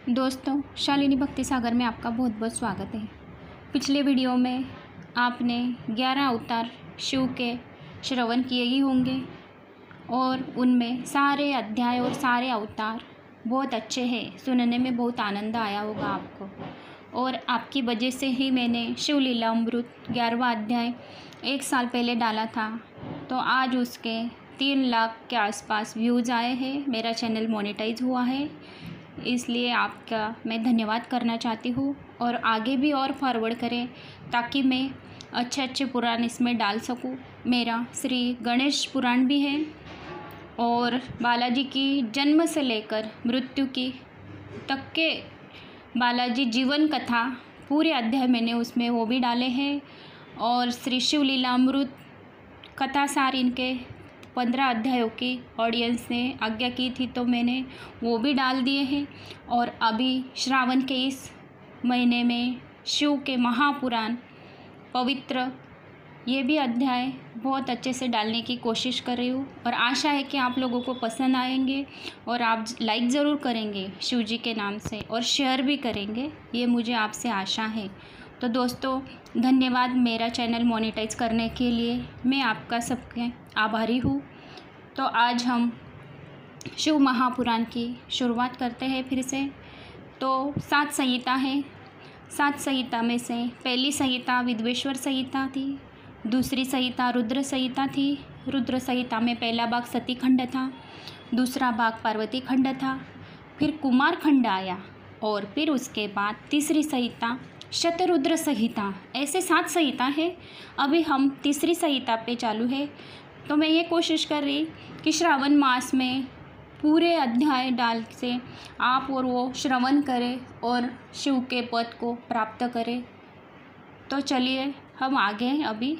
दोस्तों, शालिनी भक्ति सागर में आपका बहुत बहुत स्वागत है। पिछले वीडियो में आपने 11 अवतार शिव के श्रवण किए ही होंगे और उनमें सारे अध्याय और सारे अवतार बहुत अच्छे हैं। सुनने में बहुत आनंद आया होगा आपको। और आपकी वजह से ही मैंने शिव लीला अमृत 11वां अध्याय 1 साल पहले डाला था, तो आज उसके 3 लाख के आसपास व्यूज़ आए हैं। मेरा चैनल मोनेटाइज हुआ है, इसलिए आपका मैं धन्यवाद करना चाहती हूँ। और आगे भी और फॉरवर्ड करें ताकि मैं अच्छे अच्छे पुराण इसमें डाल सकूँ। मेरा श्री गणेश पुराण भी है और बालाजी की जन्म से लेकर मृत्यु की तक के बालाजी जीवन कथा पूरे अध्याय मैंने उसमें वो भी डाले हैं। और श्री शिव लीला अमृत कथा सार इनके 15 अध्यायों की ऑडियंस ने आज्ञा की थी, तो मैंने वो भी डाल दिए हैं। और अभी श्रावण के इस महीने में शिव के महापुराण पवित्र ये भी अध्याय बहुत अच्छे से डालने की कोशिश कर रही हूँ। और आशा है कि आप लोगों को पसंद आएंगे और आप लाइक ज़रूर करेंगे शिव जी के नाम से और शेयर भी करेंगे, ये मुझे आपसे आशा है। तो दोस्तों, धन्यवाद मेरा चैनल मोनेटाइज करने के लिए। मैं आपका सबके आभारी हूँ। तो आज हम शिव महापुराण की शुरुआत करते हैं फिर से। तो 7 संहिता हैं। 7 संहिता में से पहली संहिता विद्वेश्वर संहिता थी, दूसरी संहिता रुद्र संहिता थी। रुद्र संहिता में पहला भाग सती खंड था, दूसरा भाग पार्वती खंड था, फिर कुमार खंड आया और फिर उसके बाद तीसरी संहिता शतरुद्र संहिता। ऐसे 7 संहिता है। अभी हम तीसरी संहिता पे चालू है। तो मैं ये कोशिश कर रही कि श्रावण मास में पूरे अध्याय डाल से आप और वो श्रवण करें और शिव के पद को प्राप्त करें। तो चलिए हम आगे अभी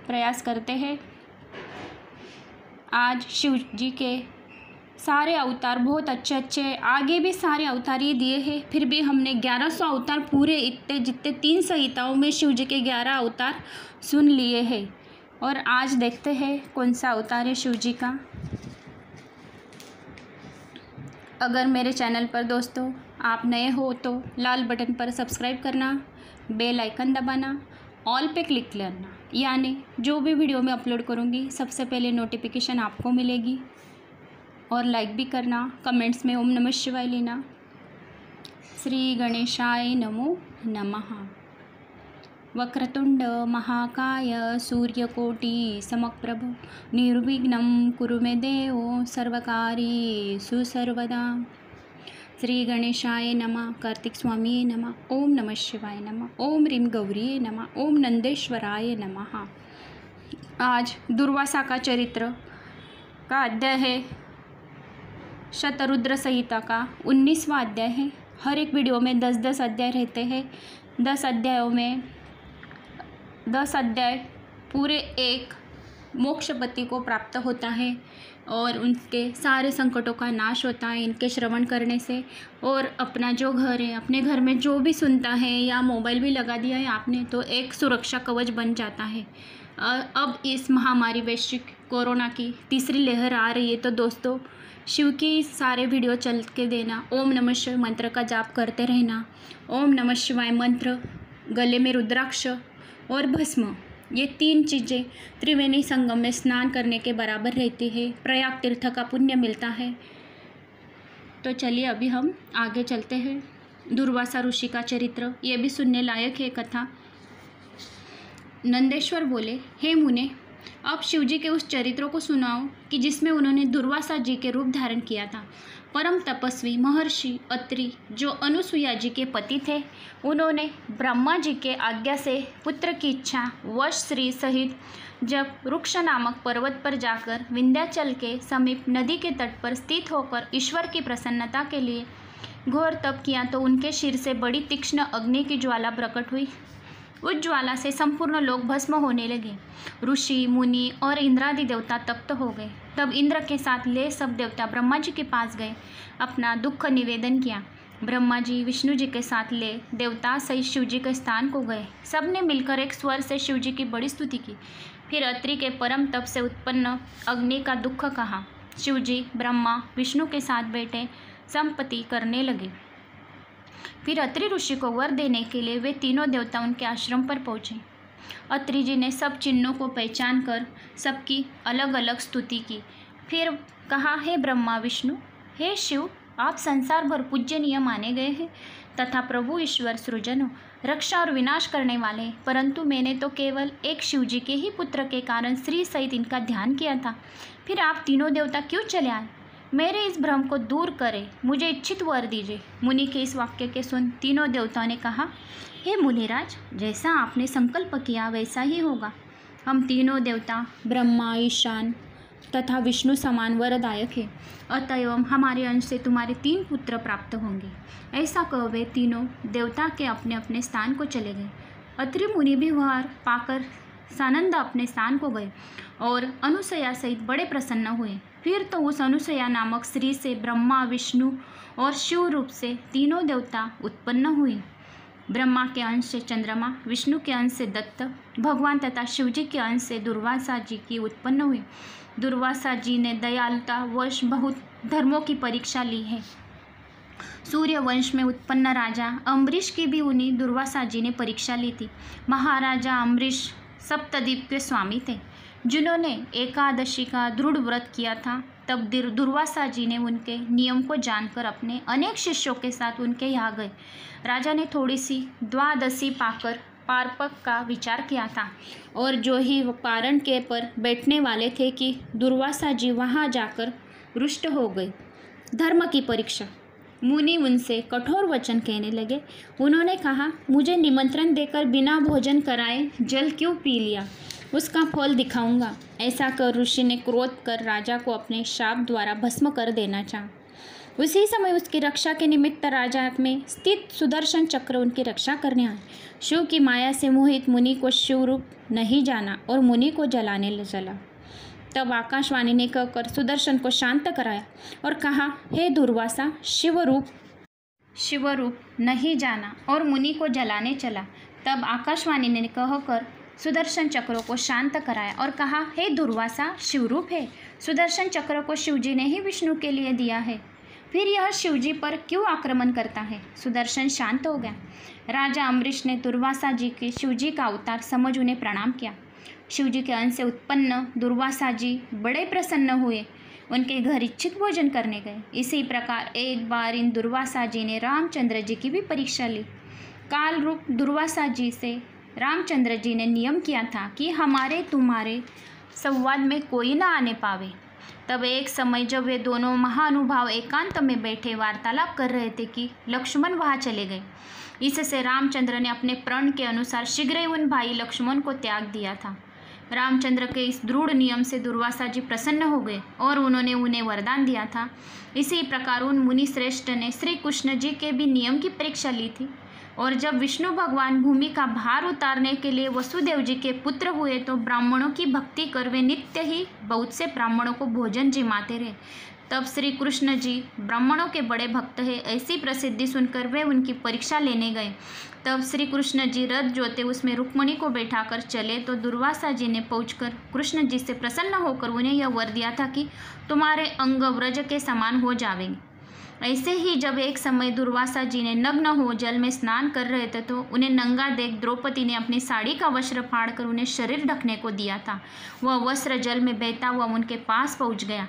प्रयास करते हैं। आज शिव जी के सारे अवतार बहुत अच्छे अच्छे, आगे भी सारे अवतार ही दिए हैं। फिर भी हमने 1100 अवतार पूरे इतने जितने 3 संहिताओं में शिव जी के 11 अवतार सुन लिए हैं। और आज देखते हैं कौन सा अवतार है शिव जी का। अगर मेरे चैनल पर दोस्तों आप नए हो तो लाल बटन पर सब्सक्राइब करना, बेल आइकन दबाना, ऑल पे क्लिक करना, यानी जो भी वीडियो मैं अपलोड करूँगी सबसे पहले नोटिफिकेशन आपको मिलेगी। और लाइक भी करना, कमेंट्स में ओम नमः शिवाय लेना। श्री गणेशाय नमो नमः। वक्रतुंड महाकाय सूर्यकोटि समप्रभ निर्विघ्नं कुरु मे देव सर्वकार्येषु सर्वदा। श्री गणेशाय नमः। कार्तिक स्वामी नमः। ओम नमः शिवाय नमः। ओम ह्रीं गौरी नमः। ओम नंदेश्वराय नमः। आज दुर्वासा का चरित्र का अध्याय है। शतरुद्र संहिता का 19वां अध्याय है। हर एक वीडियो में 10-10 अध्याय रहते हैं। 10 अध्यायों में 10 अध्याय पूरे एक मोक्षपति को प्राप्त होता है और उनके सारे संकटों का नाश होता है इनके श्रवण करने से। और अपना जो घर है, अपने घर में जो भी सुनता है या मोबाइल भी लगा दिया है आपने, तो एक सुरक्षा कवच बन जाता है। अब इस महामारी वैश्विक कोरोना की तीसरी लहर आ रही है, तो दोस्तों शिव की सारे वीडियो चल के देना। ओम नमः शिवाय मंत्र का जाप करते रहना। ओम नमः शिवाय मंत्र, गले में रुद्राक्ष और भस्म, ये 3 चीज़ें त्रिवेणी संगम में स्नान करने के बराबर रहती है। प्रयाग तीर्थ का पुण्य मिलता है। तो चलिए अभी हम आगे चलते हैं। दुर्वासा ऋषि का चरित्र ये भी सुनने लायक है कथा। नंदेश्वर बोले, हे मुने, अब शिवजी के उस चरित्रों को सुनाओ कि जिसमें उन्होंने दुर्वासा जी के रूप धारण किया था। परम तपस्वी महर्षि अत्रि जो अनुसुईया जी के पति थे, उन्होंने ब्रह्मा जी के आज्ञा से पुत्र की इच्छा वश श्री सहित जब वृक्ष नामक पर्वत पर जाकर विंध्याचल के समीप नदी के तट पर स्थित होकर ईश्वर की प्रसन्नता के लिए घोर तप किया, तो उनके सिर से बड़ी तीक्ष्ण अग्नि की ज्वाला प्रकट हुई। उस ज्वाला से संपूर्ण लोग भस्म होने लगे। ऋषि मुनि और इंद्रादि देवता तप्त हो गए। तब इंद्र के साथ ले सब देवता ब्रह्मा जी के पास गए, अपना दुख निवेदन किया। ब्रह्मा जी विष्णु जी के साथ ले देवता सहित शिव जी के स्थान को गए। सब ने मिलकर एक स्वर से शिव जी की बड़ी स्तुति की। फिर अत्रि के परम तप से उत्पन्न अग्नि का दुख कहा। शिव जी ब्रह्मा विष्णु के साथ बैठे संपत्ति करने लगे। फिर अत्रि ऋषि को वर देने के लिए वे तीनों देवता उनके आश्रम पर पहुँचे। अत्रि जी ने सब चिन्हों को पहचान कर सबकी अलग अलग स्तुति की। फिर कहा, हे ब्रह्मा विष्णु, हे शिव, आप संसार भर पूज्यनीय माने गए हैं तथा प्रभु ईश्वर सृजन रक्षा और विनाश करने वाले हैं, परंतु मैंने तो केवल एक शिव जी के ही पुत्र के कारण स्त्री सहित इनका ध्यान किया था। फिर आप तीनों देवता क्यों चले आए? मेरे इस भ्रम को दूर करें, मुझे इच्छित वर दीजिए। मुनि के इस वाक्य के सुन तीनों देवताओं ने कहा, हे मुनिराज, जैसा आपने संकल्प किया वैसा ही होगा। हम तीनों देवता ब्रह्मा, ईशान तथा विष्णु समान वरदायक है, अतएव हमारे अंश से तुम्हारे 3 पुत्र प्राप्त होंगे। ऐसा कह वे तीनों देवता के अपने अपने स्थान को चले गए। अत्रि मुनि भी वर पाकर सानंद अपने स्थान को गए और अनुसया सहित बड़े प्रसन्न हुए। फिर तो उस अनुसया नामक स्त्री से ब्रह्मा, विष्णु और शिव रूप से तीनों देवता उत्पन्न हुए। ब्रह्मा के अंश से चंद्रमा, विष्णु के अंश से दत्त भगवान तथा शिव जी के अंश से दुर्वासा जी की उत्पन्न हुई। दुर्वासा जी ने दयालुता वश बहुत धर्मों की परीक्षा ली है। सूर्य वंश में उत्पन्न राजा अम्बरीश की भी उन्हीं दुर्वासा जी ने परीक्षा ली थी। महाराजा अम्बरीश सप्तद्वीप के स्वामी थे, जिन्होंने एकादशी का दृढ़ व्रत किया था। तब दुर्वासा जी ने उनके नियम को जानकर अपने अनेक शिष्यों के साथ उनके यहाँ गए। राजा ने थोड़ी सी द्वादशी पाकर पारपक का विचार किया था और जो ही पारण के पर बैठने वाले थे कि दुर्वासा जी वहाँ जाकर रुष्ट हो गए। धर्म की परीक्षा। मुनि उनसे कठोर वचन कहने लगे। उन्होंने कहा, मुझे निमंत्रण देकर बिना भोजन कराए जल क्यों पी लिया, उसका फल दिखाऊंगा। ऐसा कर ऋषि ने क्रोध कर राजा को अपने शाप द्वारा भस्म कर देना चाहा। उसी समय उसकी रक्षा के निमित्त राजा में स्थित सुदर्शन चक्र उनकी रक्षा करने आए। शिव की माया से मोहित मुनि को शिव रूप नहीं जाना और मुनि को जलाने चला। तब आकाशवाणी ने कहकर सुदर्शन को शांत कराया और कहा, हे दुर्वासा, शिवरूप नहीं जाना और मुनि को जलाने चला। तब आकाशवाणी ने कहकर सुदर्शन चक्रों को शांत कराया और कहा, हे दुर्वासा, शिवरूप है। सुदर्शन चक्र को शिवजी ने ही विष्णु के लिए दिया है, फिर यह शिवजी पर क्यों आक्रमण करता है? सुदर्शन शांत हो गया। राजा अम्बरीश ने दुर्वासा जी के शिवजी का अवतार समझ उन्हें प्रणाम किया। शिवजी के अंश से उत्पन्न दुर्वासा जी बड़े प्रसन्न हुए, उनके घर इच्छित भोजन करने गए। इसी प्रकार एक बार इन दुर्वासा जी ने रामचंद्र जी की भी परीक्षा ली। काल रूप दुर्वासा जी से रामचंद्र जी ने नियम किया था कि हमारे तुम्हारे संवाद में कोई ना आने पावे। तब एक समय जब वे दोनों महानुभाव एकांत में बैठे वार्तालाप कर रहे थे कि लक्ष्मण वहाँ चले गए। इससे रामचंद्र ने अपने प्रण के अनुसार शीघ्र ही उन भाई लक्ष्मण को त्याग दिया था। रामचंद्र के इस दृढ़ नियम से दुर्वासा जी प्रसन्न हो गए और उन्होंने उन्हें वरदान दिया था। इसी प्रकार उन मुनि श्रेष्ठ ने श्री कृष्ण जी के भी नियम की परीक्षा ली थी और जब विष्णु भगवान भूमि का भार उतारने के लिए वसुदेव जी के पुत्र हुए तो ब्राह्मणों की भक्ति कर वे नित्य ही बहुत से ब्राह्मणों को भोजन जिमाते रहे। तब श्री कृष्ण जी ब्राह्मणों के बड़े भक्त हैं, ऐसी प्रसिद्धि सुनकर वे उनकी परीक्षा लेने गए। तब श्री कृष्ण जी रथ जोते उसमें रुक्मणी को बैठाकर चले तो दुर्वासा जी ने पहुंचकर कृष्ण जी से प्रसन्न होकर उन्हें यह वर दिया था कि तुम्हारे अंग व्रज के समान हो जाएंगे। ऐसे ही जब एक समय दुर्वासा जी ने नग्न हो जल में स्नान कर रहे थे तो उन्हें नंगा देख द्रौपदी ने अपनी साड़ी का वस्त्र फाड़कर उन्हें शरीर ढकने को दिया था। वह वस्त्र जल में बहता हुआ उनके पास पहुंच गया।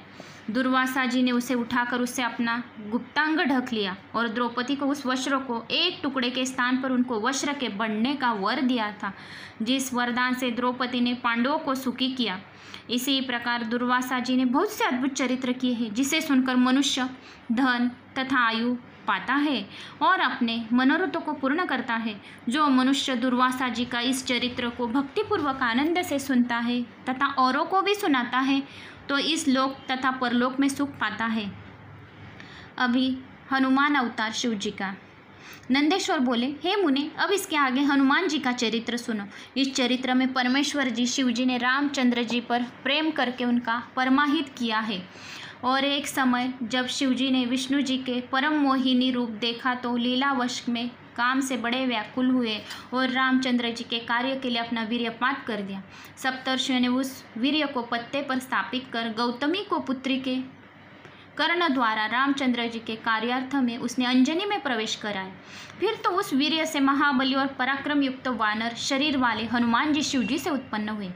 दुर्वासा जी ने उसे उठाकर उससे अपना गुप्तांग ढक लिया और द्रौपदी को उस वस्त्र को एक टुकड़े के स्थान पर उनको वस्त्र के बढ़ने का वर दिया था, जिस वरदान से द्रौपदी ने पांडवों को सुखी किया। इसी प्रकार दुर्वासा जी ने बहुत से अद्भुत चरित्र किए हैं, जिसे सुनकर मनुष्य धन तथा आयु पाता है और अपने मनोरथों को पूर्ण करता है। जो मनुष्य दुर्वासा जी का इस चरित्र को भक्तिपूर्वक आनंद से सुनता है तथा औरों को भी सुनाता है तो इस लोक तथा परलोक में सुख पाता है। अभी हनुमान अवतार शिव जी का। नंदेश्वर बोले, हे मुने, अब इसके आगे हनुमान जी का चरित्र सुनो। इस चरित्र में परमेश्वर जी शिव जी ने रामचंद्र जी पर प्रेम करके उनका परमाहित किया है। और एक समय जब शिव जी ने विष्णु जी के परम मोहिनी रूप देखा तो लीलावश में काम से बड़े व्याकुल हुए और रामचंद्र जी के कार्य के लिए अपना वीर्यपात कर दिया। सप्तर्षियों ने उस वीर्य को पत्ते पर स्थापित कर गौतमी को पुत्री के कर्ण द्वारा रामचंद्र जी के कार्यार्थ में उसने अंजनी में प्रवेश कराया। फिर तो उस वीर्य से महाबली और पराक्रम युक्त वानर शरीर वाले हनुमान जी शिव जी से उत्पन्न हुए।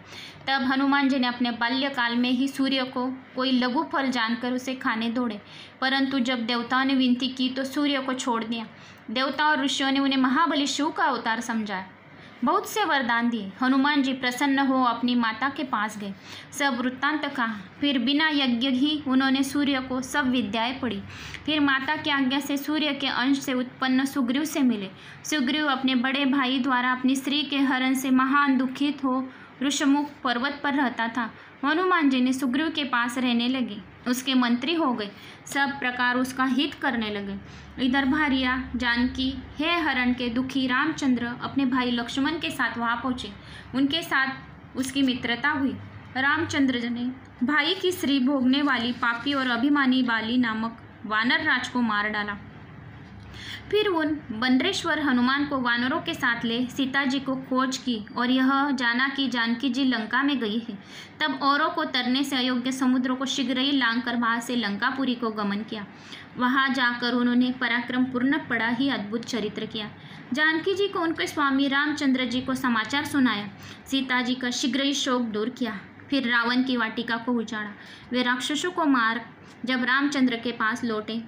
तब हनुमान जी ने अपने बाल्यकाल में ही सूर्य को कोई लघु फल जानकर उसे खाने दौड़े, परंतु जब देवताओं ने विनती की तो सूर्य को छोड़ दिया। देवता और ऋषियों ने उन्हें महाबली शिव का अवतार समझा, बहुत से वरदान दिए। हनुमान जी प्रसन्न हो अपनी माता के पास गए, सब वृत्तांत कहा। फिर बिना यज्ञ ही उन्होंने सूर्य को सब विद्याएं पढ़ी। फिर माता की आज्ञा से सूर्य के अंश से उत्पन्न सुग्रीव से मिले। सुग्रीव अपने बड़े भाई द्वारा अपनी स्त्री के हरण से महान दुखित हो ऋषमुख पर्वत पर रहता था। हनुमान जी ने सुग्रीव के पास रहने लगे, उसके मंत्री हो गए, सब प्रकार उसका हित करने लगे। इधर भारिया जानकी हे हरण के दुखी रामचंद्र अपने भाई लक्ष्मण के साथ वहाँ पहुँचे, उनके साथ उसकी मित्रता हुई। रामचंद्र ने भाई की स्त्री भोगने वाली पापी और अभिमानी बाली नामक वानर राज को मार डाला। फिर उन बंद्रेश्वर हनुमान को वानरों के साथ ले सीता जी को खोज की और यह जाना कि जानकी जी लंका में गई है। तब औरों को तरने से अयोग्य समुद्र को शीघ्र ही लांघकर वहाँ से लंकापुरी को गमन किया। वहाँ जाकर उन्होंने पराक्रम पूर्ण बड़ा ही अद्भुत चरित्र किया। जानकी जी को उनके स्वामी रामचंद्र जी को समाचार सुनाया। सीता जी का शीघ्र ही शोक दूर किया। फिर रावण की वाटिका को उजाड़ा। वे राक्षसों को मार जब रामचंद्र के पास लौटे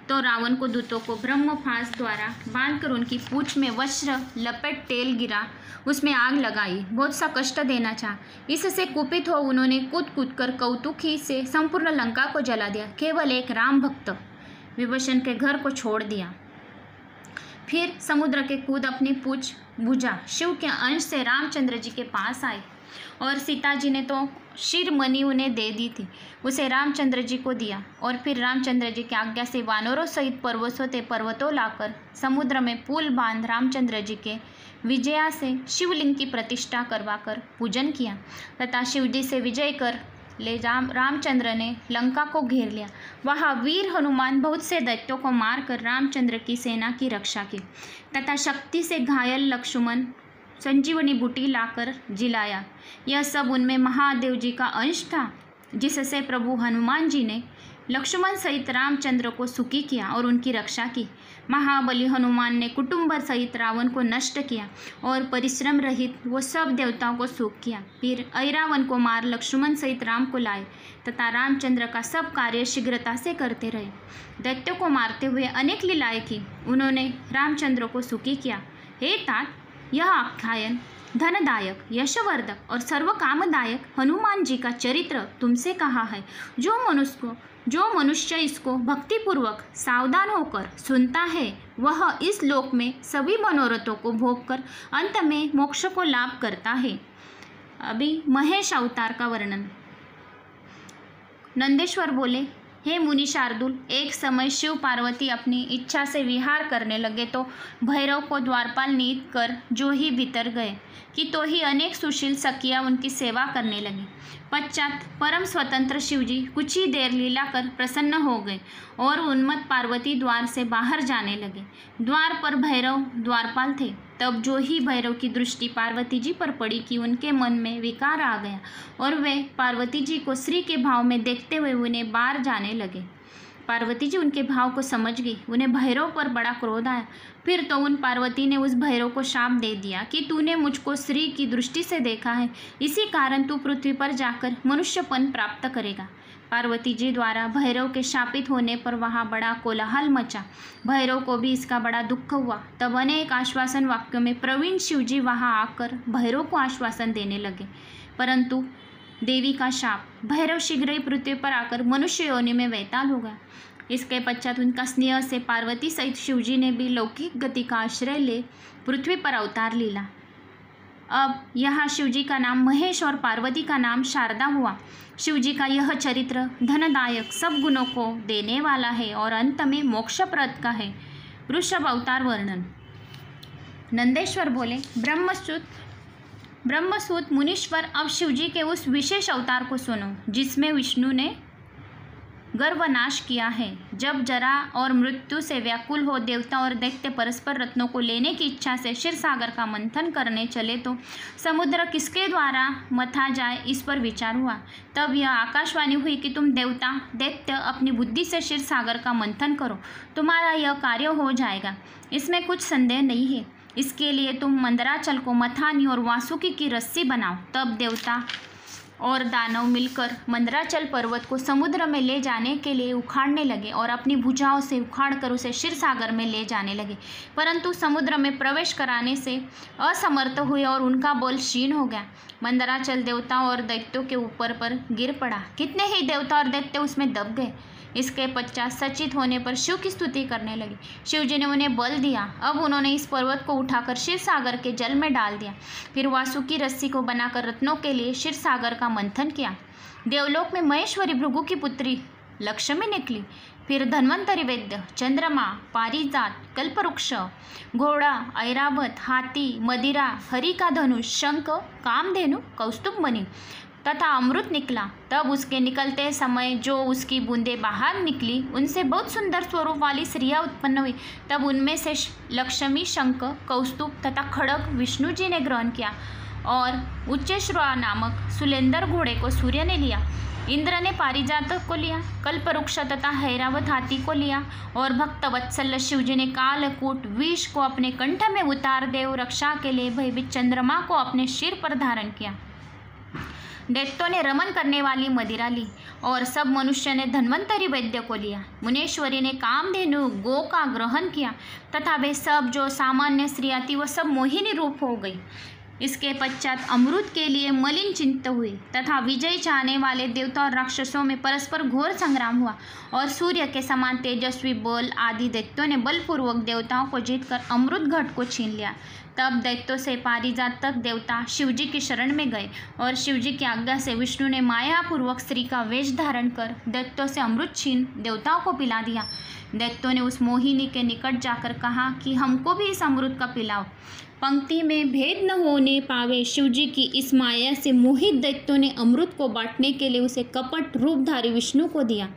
तो रावण को दूतों को ब्रह्मफास द्वारा बांधकर उनकी पूंछ में वज्र लपेट तेल गिरा, उसमें आग लगाई, बहुत सा कष्ट देना चाहा। इससे कुपित हो उन्होंने कूद कूद कर कौतुकी से संपूर्ण लंका को जला दिया। केवल एक राम भक्त विभीषण के घर को छोड़ दिया। फिर समुद्र के कूद अपनी पूंछ बुझा। शिव के अंश से रामचंद्र जी के पास आए और सीता जी ने तो शिरमणि उन्हें दे दी थी, उसे रामचंद्र जी को दिया। और फिर रामचंद्र जी की आज्ञा से वानरों सहित पर्वतों लाकर समुद्र में पुल बांध रामचंद्र जी के विजया से शिवलिंग की प्रतिष्ठा करवाकर पूजन किया तथा शिवजी से विजय कर ले रामचंद्र ने लंका को घेर लिया। वहाँ वीर हनुमान बहुत से दैत्यों को मारकर रामचंद्र की सेना की रक्षा की तथा शक्ति से घायल लक्ष्मण संजीवनी बूटी लाकर जिलाया। यह सब उनमें महादेव जी का अंश था, जिससे प्रभु हनुमान जी ने लक्ष्मण सहित रामचंद्र को सुखी किया और उनकी रक्षा की। महाबली हनुमान ने कुटुंब सहित रावण को नष्ट किया और परिश्रम रहित वो सब देवताओं को सुख किया। फिर ऐरावण को मार लक्ष्मण सहित राम को लाए तथा रामचंद्र का सब कार्य शीघ्रता से करते रहे। दैत्यों को मारते हुए अनेक लीलाएं की उन्होंने रामचंद्र को सुखी किया। हे तात, यह आख्यान धनदायक, यशवर्धक और सर्वकामदायक हनुमान जी का चरित्र तुमसे कहा है। जो मनुष्य इसको भक्तिपूर्वक सावधान होकर सुनता है वह इस लोक में सभी मनोरथों को भोगकर अंत में मोक्ष को लाभ करता है। अभी महेश अवतार का वर्णन। नंदेश्वर बोले, हे मुनि शार्दुल, एक समय शिव पार्वती अपनी इच्छा से विहार करने लगे तो भैरव को द्वारपाल नीत कर जो ही भीतर गए कि तो ही अनेक सुशील सखियाँ उनकी सेवा करने लगी। पश्चात परम स्वतंत्र शिवजी कुछ ही देर लीला कर प्रसन्न हो गए और उन्मत्त पार्वती द्वार से बाहर जाने लगे। द्वार पर भैरव द्वारपाल थे। तब जो ही भैरव की दृष्टि पार्वती जी पर पड़ी कि उनके मन में विकार आ गया और वे पार्वती जी को स्त्री के भाव में देखते हुए उन्हें बाहर जाने लगे। पार्वती जी उनके भाव को समझ गई, उन्हें भैरव पर बड़ा क्रोध आया। फिर तो उन पार्वती ने उस भैरव को शाप दे दिया कि तूने मुझको स्त्री की दृष्टि से देखा है, इसी कारण तू पृथ्वी पर जाकर मनुष्यपन प्राप्त करेगा। पार्वती जी द्वारा भैरव के शापित होने पर वहाँ बड़ा कोलाहल मचा। भैरव को भी इसका बड़ा दुख हुआ। तब अनेक आश्वासन वाक्यों में प्रवीण शिवजी वहाँ आकर भैरव को आश्वासन देने लगे, परंतु देवी का शाप, भैरव शीघ्र ही पृथ्वी पर आकर मनुष्य योनि में वैताल हो गया। इसके पश्चात उनका स्नेह से पार्वती सहित शिवजी ने भी लौकिक गति का आश्रय ले पृथ्वी पर अवतार लीला। अब यहाँ शिवजी का नाम महेश और पार्वती का नाम शारदा हुआ। शिवजी का यह चरित्र धनदायक, सब गुणों को देने वाला है और अंत में मोक्षप्रद का है। वृषभ अवतार वर्णन। नंदेश्वर बोले, ब्रह्मसूत मुनीश्वर, अब शिवजी के उस विशेष अवतार को सुनो जिसमें विष्णु ने गर्वनाश किया है। जब जरा और मृत्यु से व्याकुल हो देवता और दैत्य परस्पर रत्नों को लेने की इच्छा से क्षीर सागर का मंथन करने चले तो समुद्र किसके द्वारा मथा जाए, इस पर विचार हुआ। तब यह आकाशवाणी हुई कि तुम देवता दैत्य अपनी बुद्धि से क्षीर सागर का मंथन करो, तुम्हारा यह कार्य हो जाएगा, इसमें कुछ संदेह नहीं है। इसके लिए तुम मंदराचल को मथानी और वासुकी की रस्सी बनाओ। तब देवता और दानव मिलकर मंदराचल पर्वत को समुद्र में ले जाने के लिए उखाड़ने लगे और अपनी भुजाओं से उखाड़कर उसे क्षीर सागर में ले जाने लगे, परंतु समुद्र में प्रवेश कराने से असमर्थ हुए और उनका बल क्षीण हो गया। मंदराचल देवताओं और दैत्यों के ऊपर पर गिर पड़ा। कितने ही देवता और दैत्य उसमें दब गए। इसके पश्चात सचेत होने पर शिव की स्तुति करने लगे। शिव जी ने उन्हें बल दिया। अब उन्होंने इस पर्वत को उठाकर क्षीर सागर के जल में डाल दिया। फिर वासुकी रस्सी को बनाकर रत्नों के लिए क्षीर सागर का मंथन किया। देवलोक में महेश्वरी भृगु की पुत्री लक्ष्मी निकली। फिर धन्वंतरि वैद्य, चंद्रमा, पारिजात, कल्पवृक्ष, घोड़ा, ऐरावत, हाथी, मदिरा, हरि का धनुष, शंख, कामधेनु, कौस्तुभ मणि तथा अमृत निकला। तब उसके निकलते समय जो उसकी बूंदें बाहर निकली उनसे बहुत सुंदर स्वरूप वाली स्त्रियाँ उत्पन्न हुई। तब उनमें से लक्ष्मी, शंख, कौस्तुभ तथा खड़ग विष्णु जी ने ग्रहण किया और उच्चश्रवा नामक सुलेंदर घोड़े को सूर्य ने लिया। इंद्र ने पारिजात को लिया, कल्पवृक्ष तथा हैरावत हाथी को लिया और भक्त वत्सल शिव जी ने कालकूट विष को अपने कंठ में उतार देव रक्षा के लिए भयभीत चंद्रमा को अपने सिर पर धारण किया। दैत्यों ने रमन करने वाली मदिरा ली और सब मनुष्य ने धन्वंतरि वैद्य को लिया। मुनेश्वरी ने कामधेनु गो का ग्रहण किया तथा वे सब जो सामान्य स्त्रियाँ थी वह सब मोहिनी रूप हो गई। इसके पश्चात अमृत के लिए मलिन चिंता हुई तथा विजय चाहने वाले देवता और राक्षसों में परस्पर घोर संग्राम हुआ और सूर्य के समान तेजस्वी बल आदि दैत्यों ने बलपूर्वक देवताओं को जीतकर अमृत घट को छीन लिया। तब दैत्यों से पारिजात तक देवता शिवजी की शरण में गए और शिवजी की आज्ञा से विष्णु ने मायापूर्वक स्त्री का वेश धारण कर दैत्यों से अमृत छीन देवताओं को पिला दिया। दैत्यों ने उस मोहिनी के निकट जाकर कहा कि हमको भी इस अमृत का पिलाओ। पंक्ति में भेद न होने पावे शिवजी की इस माया से मोहित दैत्यों ने अमृत को बांटने के लिए उसे कपट रूपधारी विष्णु को दिया।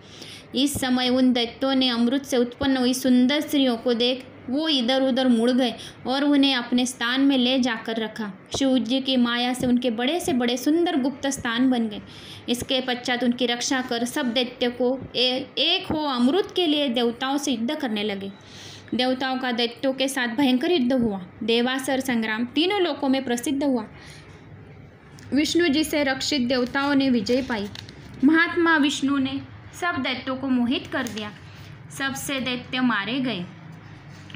इस समय उन दैत्यों ने अमृत से उत्पन्न हुई सुंदर स्त्रियों को देख वो इधर उधर मुड़ गए और उन्हें अपने स्थान में ले जाकर रखा। शिव जी की माया से उनके बड़े से बड़े सुंदर गुप्त स्थान बन गए। इसके पश्चात उनकी रक्षा कर सब दैत्य को एक हो अमृत के लिए देवताओं से युद्ध करने लगे। देवताओं का दैत्यों के साथ भयंकर युद्ध हुआ। देवासुर संग्राम तीनों लोकों में प्रसिद्ध हुआ। विष्णु जी से रक्षित देवताओं ने विजय पाई। महात्मा विष्णु ने सब दैत्यों को मोहित कर दिया। सबसे दैत्य मारे गए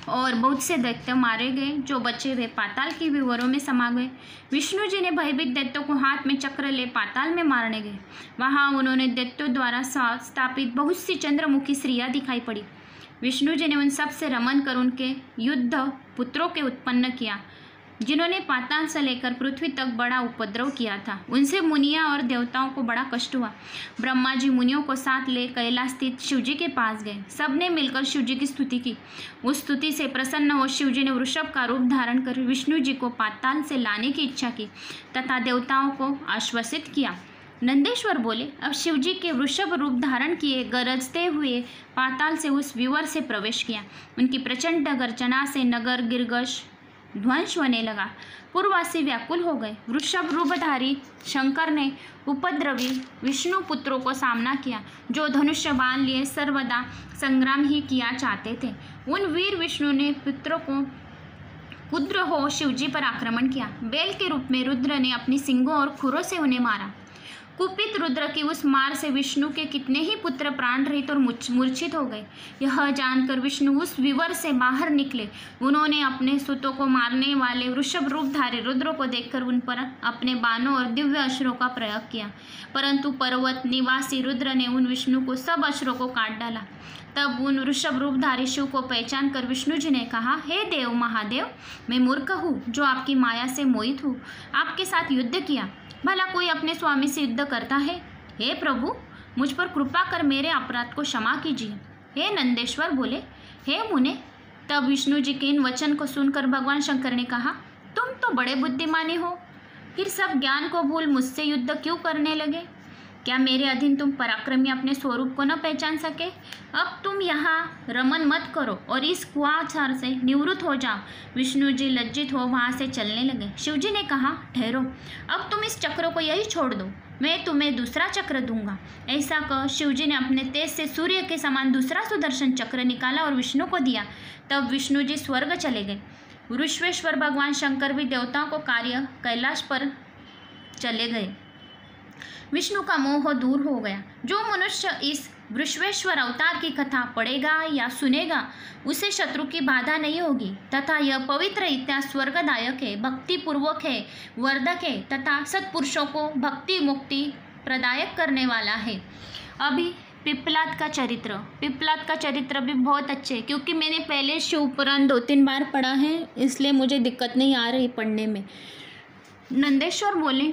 और बहुत से दैत्य मारे गए। जो बचे वे पाताल की विवरों में समा गए। विष्णु जी ने भयभीत दैत्यों को हाथ में चक्र ले पाताल में मारने गए। वहाँ उन्होंने दैत्यों द्वारा स्थापित बहुत सी चंद्रमुखी स्त्रियाँ दिखाई पड़ी। विष्णु जी ने उन सब से रमन कर उनके युद्ध पुत्रों के उत्पन्न किया जिन्होंने पाताल से लेकर पृथ्वी तक बड़ा उपद्रव किया था। उनसे मुनियाँ और देवताओं को बड़ा कष्ट हुआ। ब्रह्मा जी मुनियों को साथ ले कैलाश स्थित शिवजी के पास गए। सबने मिलकर शिवजी की स्तुति की। उस स्तुति से प्रसन्न हो शिवजी ने वृषभ का रूप धारण कर विष्णु जी को पाताल से लाने की इच्छा की तथा देवताओं को आश्वासित किया। नंदेश्वर बोले, अब शिवजी के वृषभ रूप धारण किए गरजते हुए पाताल से उस विवर से प्रवेश किया। उनकी प्रचंड गर्जना से नगर गिरगश ध्वंस होने लगा। पूर्ववासी व्याकुल हो गए। वृषभ रूपधारी शंकर ने उपद्रवी विष्णु पुत्रों को सामना किया जो धनुष्य बाण लिए सर्वदा संग्राम ही किया चाहते थे। उन वीर विष्णु ने पुत्रों को कुद्र हो शिवजी पर आक्रमण किया। बैल के रूप में रुद्र ने अपनी सिंगों और खुरों से उन्हें मारा। कुपित रुद्र की उस मार से विष्णु के कितने ही पुत्र प्राण रहित और मूर्छित हो गए। यह जानकर विष्णु उस विवर से बाहर निकले। उन्होंने अपने सुतों को मारने वाले वृषभ रूपधारी रुद्र को देखकर उन पर अपने बाणों और दिव्य अस्त्रों का प्रयोग किया, परंतु पर्वत निवासी रुद्र ने उन विष्णु को सब अस्त्रों को काट डाला। तब उन वृषभ रूपधारी शिव को पहचान कर विष्णु जी ने कहा, हे देव महादेव, मैं मूर्ख हूँ जो आपकी माया से मोहित हूँ। आपके साथ युद्ध किया। भला कोई अपने स्वामी से युद्ध करता है? हे प्रभु, मुझ पर कृपा कर मेरे अपराध को क्षमा कीजिए। हे नंदेश्वर बोले, हे मुने। तब विष्णु जी के इन वचन को सुनकर भगवान शंकर ने कहा, तुम तो बड़े बुद्धिमानी हो, फिर सब ज्ञान को भूल मुझसे युद्ध क्यों करने लगे? क्या मेरे अधीन तुम पराक्रमी अपने स्वरूप को न पहचान सके? अब तुम यहाँ रमन मत करो और इस कुआचार से निवृत्त हो जाओ। विष्णु जी लज्जित हो वहाँ से चलने लगे। शिव जी ने कहा, ठहरो, अब तुम इस चक्र को यही छोड़ दो, मैं तुम्हें दूसरा चक्र दूंगा। ऐसा कह शिव जी ने अपने तेज से सूर्य के समान दूसरा सुदर्शन चक्र निकाला और विष्णु को दिया। तब विष्णु जी स्वर्ग चले गए। वृषभेश्वर भगवान शंकर भी देवताओं को कार्य कैलाश पर चले गए। विष्णु का मोह दूर हो गया। जो मनुष्य इस वृषभेश्वर अवतार की कथा पढ़ेगा या सुनेगा उसे शत्रु की बाधा नहीं होगी तथा यह पवित्र इतिहास स्वर्गदायक है, भक्तिपूर्वक है, वर्धक है तथा सत्पुरुषों को भक्ति मुक्ति प्रदायक करने वाला है। अभी पिप्पलाद का चरित्र भी बहुत अच्छे है, क्योंकि मैंने पहले शिव पुराण 2-3 बार पढ़ा है, इसलिए मुझे दिक्कत नहीं आ रही पढ़ने में। नंदेश्वर बोले,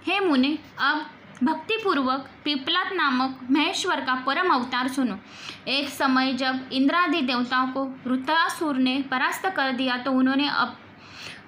हे मुने, अब भक्तिपूर्वक पिप्पलाद नामक महेश्वर का परम अवतार सुनो। एक समय जब इंद्रादि देवताओं को वृत्रासुर ने परास्त कर दिया तो उन्होंने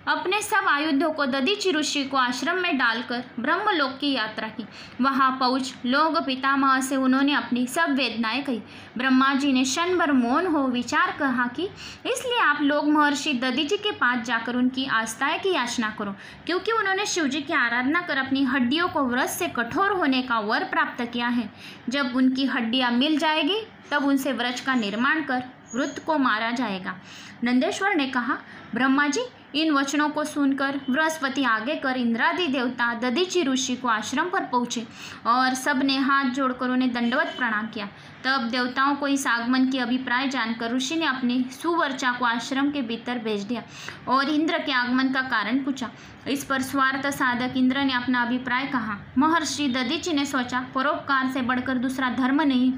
अपने सब आयुधों को दधीचि ऋषि को आश्रम में डालकर ब्रह्मलोक की यात्रा की। वहां पहुंच लोक पितामह से उन्होंने अपनी सब वेदनाएं कही। ब्रह्मा जी ने क्षण भर मौन हो विचार कहा कि इसलिए आप लोग महर्षि दधीचि के पास जाकर उनकी आस्थाएं की याचना करो, क्योंकि उन्होंने शिवजी की आराधना कर अपनी हड्डियों को व्रत से कठोर होने का वर प्राप्त किया है। जब उनकी हड्डियां मिल जाएगी तब उनसे व्रज का निर्माण कर वृत्त को मारा जाएगा। नंदेश्वर ने कहा, ब्रह्मा जी, इन वचनों को सुनकर बृहस्पति आगे कर इंद्रादि देवता दधीचि ऋषि को आश्रम पर पहुँचे और सब ने हाथ जोड़कर उन्हें दंडवत प्रणाम किया। तब देवताओं को इस आगमन की अभिप्राय जानकर ऋषि ने अपनी सुवर्चा को आश्रम के भीतर भेज दिया और इंद्र के आगमन का कारण पूछा। इस पर स्वार्थ साधक इंद्र ने अपना अभिप्राय कहा। महर्षि दधीचि ने सोचा, परोपकार से बढ़कर दूसरा धर्म नहीं।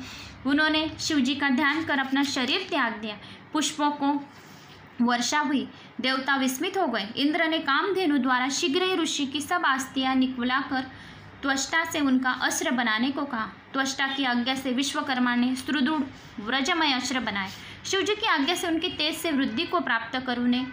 उन्होंने शिवजी का ध्यान कर अपना शरीर त्याग दिया। पुष्पों को वर्षा हुई। देवता विस्मित हो गए। इंद्र ने कामधेनु द्वारा शीघ्र ही ऋषि की सब अस्थियां निकलाकर त्वष्टा से उनका अस्त्र बनाने को कहा। त्वष्टा की आज्ञा से विश्वकर्मा ने सुदृढ़ व्रजमय अस्त्र बनाए। शिवजी की आज्ञा से उनकी तेज से वृद्धि को प्राप्त कर उन्हें